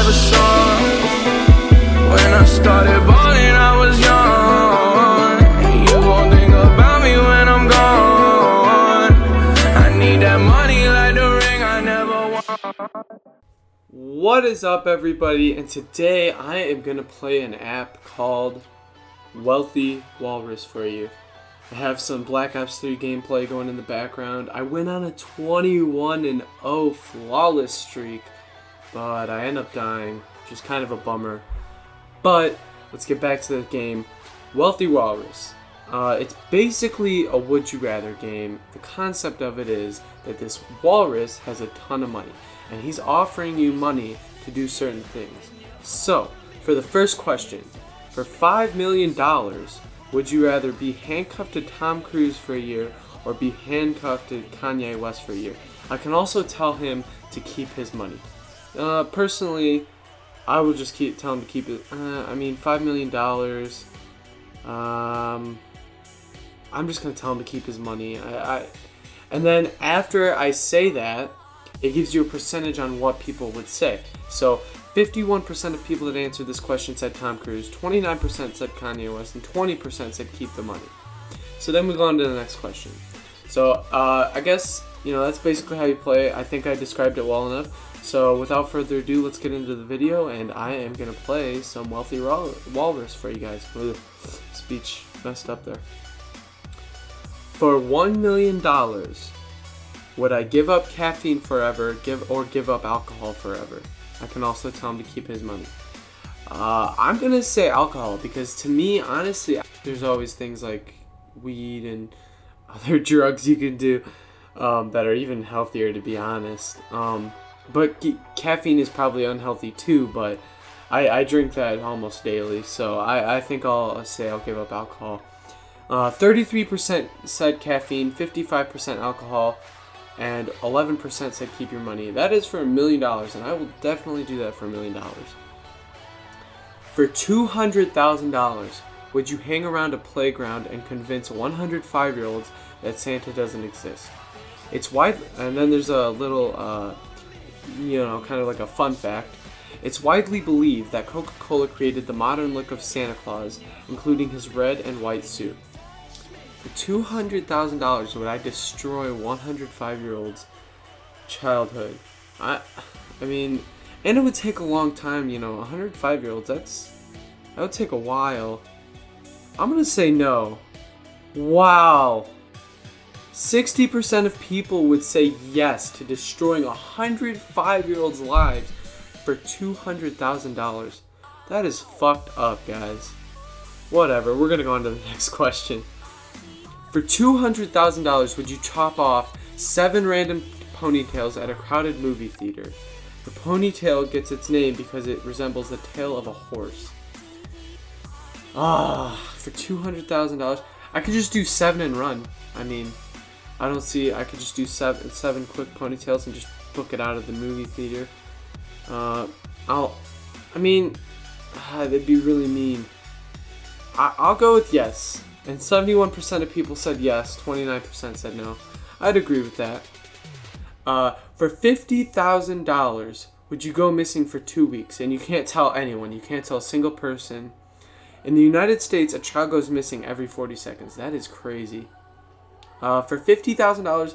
never saw. When I started balling, I was young. And you won't think about me when I'm gone. I need that money like the ring I never won. What is up, everybody? And today I am going to play an app called Wealthy Walrus for you. I have some Black Ops 3 gameplay going in the background. I went on a 21-0 flawless streak, but I end up dying, which is kind of a bummer. But let's get back to the game. Wealthy Walrus. It's basically a would you rather game. The concept of it is that this walrus has a ton of money, and he's offering you money to do certain things. So, for the first question, for $5 million, would you rather be handcuffed to Tom Cruise for a year or be handcuffed to Kanye West for a year? I can also tell him to keep his money. Personally, I will just tell him to keep it. $5 million. I'm just gonna tell him to keep his money. And then after I say that, it gives you a percentage on what people would say. So 51% of people that answered this question said Tom Cruise, 29% said Kanye West, and 20% said keep the money. So then we go on to the next question. So I guess, that's basically how you play. I think I described it well enough. So without further ado, let's get into the video, and I am going to play some Wealthy Walrus for you guys. Ugh, speech messed up there. For $1 million, would I give up caffeine forever, give up alcohol forever? I can also tell him to keep his money. I'm going to say alcohol because to me, honestly, there's always things like weed and other drugs you can do that are even healthier, to be honest. But caffeine is probably unhealthy too, but I drink that almost daily, so I think I'll say I'll give up alcohol. 33% said caffeine, 55% alcohol, and 11% said keep your money. That is for $1 million, and I will definitely do that for $1 million. For $200,000, would you hang around a playground and convince 105-year-olds that Santa doesn't exist? It's wide, and then there's a little, kind of like a fun fact. It's widely believed that Coca-Cola created the modern look of Santa Claus, including his red and white suit. For $200,000, would I destroy 105-year-olds' childhood? I mean, and it would take a long time, 105-year-olds, that would take a while. I'm gonna say no. Wow. 60% of people would say yes to destroying 105-year-olds' lives for $200,000. That is fucked up, guys. Whatever, we're gonna go on to the next question. For $200,000, would you chop off 7 random ponytails at a crowded movie theater? The ponytail gets its name because it resembles the tail of a horse. For $200,000, I could just do 7 and run. I could just do seven quick ponytails and just book it out of the movie theater. That'd be really mean. I'll go with yes. And 71% of people said yes, 29% said no. I'd agree with that. For $50,000, would you go missing for 2 weeks? And you can't tell anyone. You can't tell a single person. In the United States, a child goes missing every 40 seconds. That is crazy. For $50,000,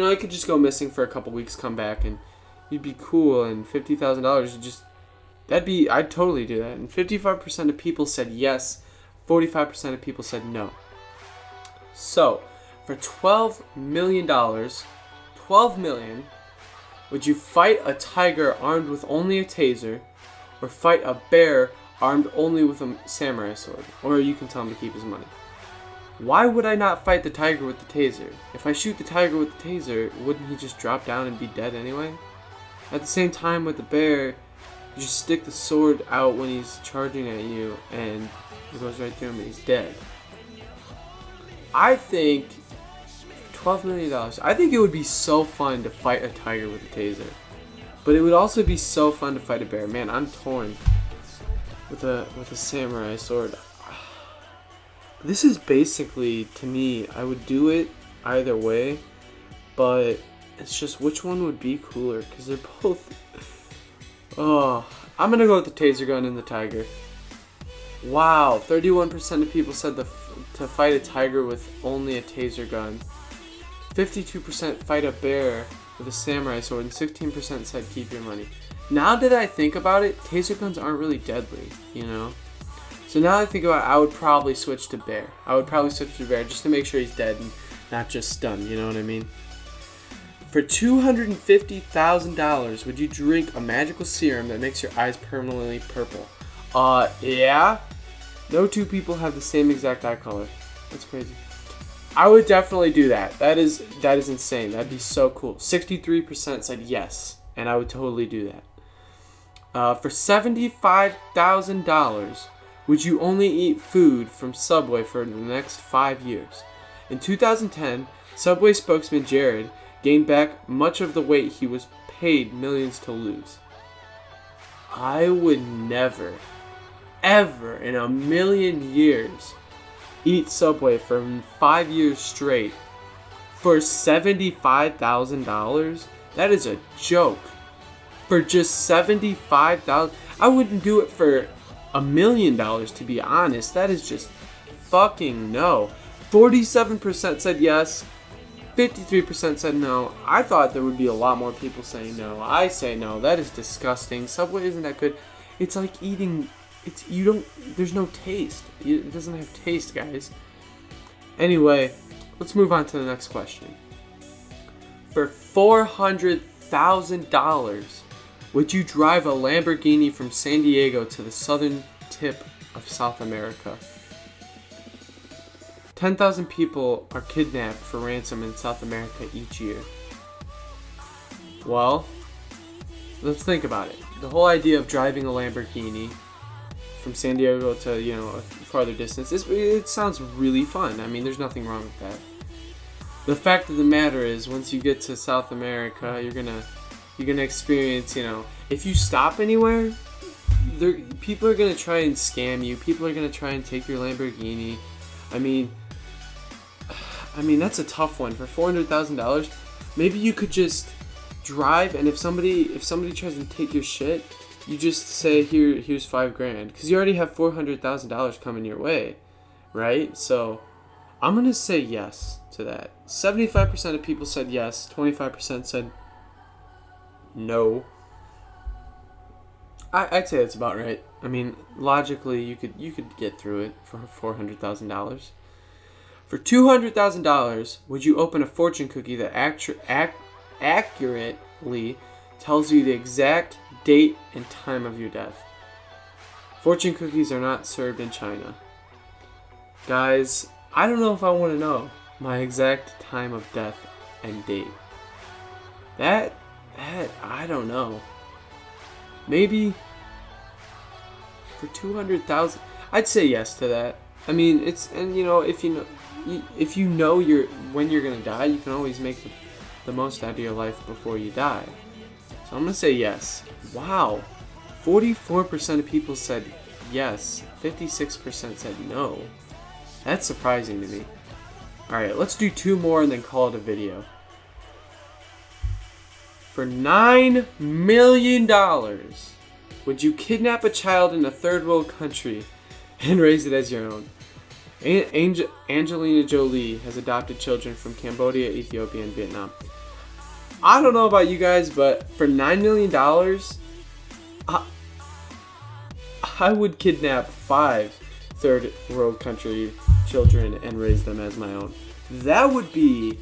I could just go missing for a couple weeks, come back, and you'd be cool. And $50,000, I'd totally do that. And 55% of people said yes, 45% of people said no. So, for $12 million, $12 million, would you fight a tiger armed with only a taser, or fight a bear armed only with a samurai sword? Or you can tell him to keep his money. Why would I not fight the tiger with the taser? If I shoot the tiger with the taser, wouldn't he just drop down and be dead anyway? At the same time with the bear, you just stick the sword out when he's charging at you and it goes right through him and he's dead. I think $12 million. I think it would be so fun to fight a tiger with a taser. But it would also be so fun to fight a bear. Man, I'm torn with a samurai sword. This is basically, to me, I would do it either way, but it's just which one would be cooler, because they're both, I'm gonna go with the taser gun and the tiger. Wow, 31% of people said to fight a tiger with only a taser gun. 52% fight a bear with a samurai sword, and 16% said keep your money. Now that I think about it, taser guns aren't really deadly, you know? So now that I think about it, I would probably switch to bear. I would probably switch to bear just to make sure he's dead and not just stunned, you know what I mean? For $250,000, would you drink a magical serum that makes your eyes permanently purple? Yeah. No two people have the same exact eye color. That's crazy. I would definitely do that. That is insane. That'd be so cool. 63% said yes, and I would totally do that. For $75,000, would you only eat food from Subway for the next 5 years? In 2010, Subway spokesman Jared gained back much of the weight he was paid millions to lose. I would never, ever in a million years eat Subway for 5 years straight for $75,000. That is a joke. For just $75,000, I wouldn't do it for $1 million, to be honest. That is just fucking no. 47% said yes. 53% said no. I thought there would be a lot more people saying no. I say no. That is disgusting. Subway isn't that good. It's like eating. There's no taste. It doesn't have taste, guys. Anyway, let's move on to the next question. For $400,000, would you drive a Lamborghini from San Diego to the southern tip of South America? 10,000 people are kidnapped for ransom in South America each year. Well, let's think about it. The whole idea of driving a Lamborghini from San Diego to, a farther distance, it sounds really fun. I mean, there's nothing wrong with that. The fact of the matter is, once you get to South America, you're gonna experience, if you stop anywhere, people are gonna try and scam you. People are gonna try and take your Lamborghini. I mean, that's a tough one. For $400,000, maybe you could just drive, and if somebody tries to take your shit, you just say, here's $5,000, because you already have $400,000 coming your way, right? So I'm gonna say yes to that. 75% of people said yes. 25% said no. I'd say that's about right. I mean, logically, you could get through it for $400,000. For $200,000, would you open a fortune cookie that accurately tells you the exact date and time of your death? Fortune cookies are not served in China. Guys, I don't know if I want to know my exact time of death and date. That I don't know. Maybe for $200,000, I'd say yes to that. I mean, if you know when you're gonna die, you can always make the most out of your life before you die. So I'm gonna say yes. Wow, 44% of people said yes. 56% said no. That's surprising to me. All right, let's do 2 more and then call it a video. For $9 million, would you kidnap a child in a third world country and raise it as your own? Angelina Jolie has adopted children from Cambodia, Ethiopia, and Vietnam. I don't know about you guys, but for $9 million, I would kidnap 5 third world country children and raise them as my own. That would be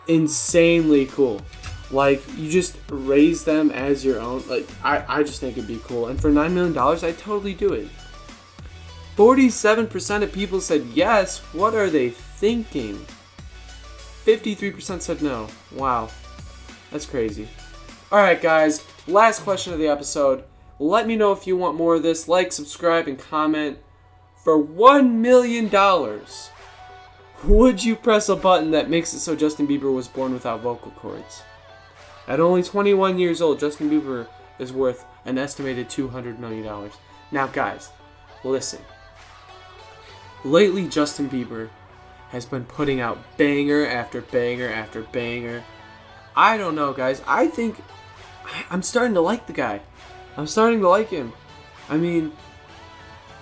insanely cool. Like, you just raise them as your own. Like, I just think it'd be cool. And for $9 million, I'd totally do it. 47% of people said yes. What are they thinking? 53% said no. Wow. That's crazy. Alright, guys. Last question of the episode. Let me know if you want more of this. Like, subscribe, and comment. For $1 million, would you press a button that makes it so Justin Bieber was born without vocal cords? At only 21 years old, Justin Bieber is worth an estimated $200 million. Now, guys, listen. Lately, Justin Bieber has been putting out banger after banger after banger. I don't know, guys. I think I'm starting to like the guy. I'm starting to like him. I mean,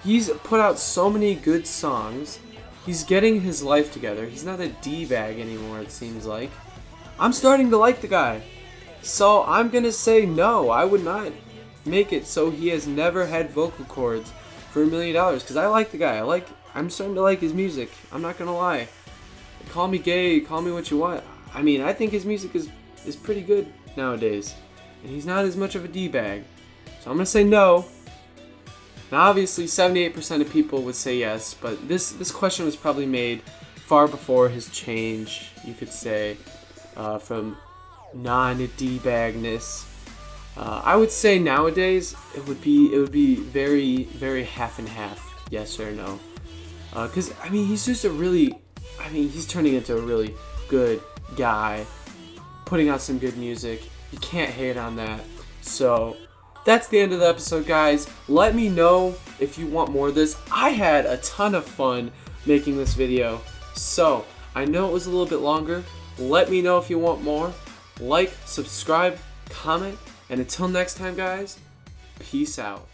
he's put out so many good songs. He's getting his life together. He's not a D-bag anymore, it seems like. I'm starting to like the guy. So I'm gonna say no. I would not make it so he has never had vocal cords for $1 million, because I like the guy. I'm starting to like his music. I'm not gonna lie. Call me gay, call me what you want. I mean, I think his music is pretty good nowadays. And he's not as much of a D-bag. So I'm gonna say no. Now obviously 78% of people would say yes, but this question was probably made far before his change, you could say, from non-D-bagness. I would say nowadays it would be very, very half and half, yes or no. Because I mean, he's turning into a really good guy, putting out some good music. You can't hate on that. So that's the end of the episode, guys. Let me know if you want more of this. I had a ton of fun making this video, so I know it was a little bit longer. Let me know if you want more. Like, subscribe, comment, and until next time, guys, peace out.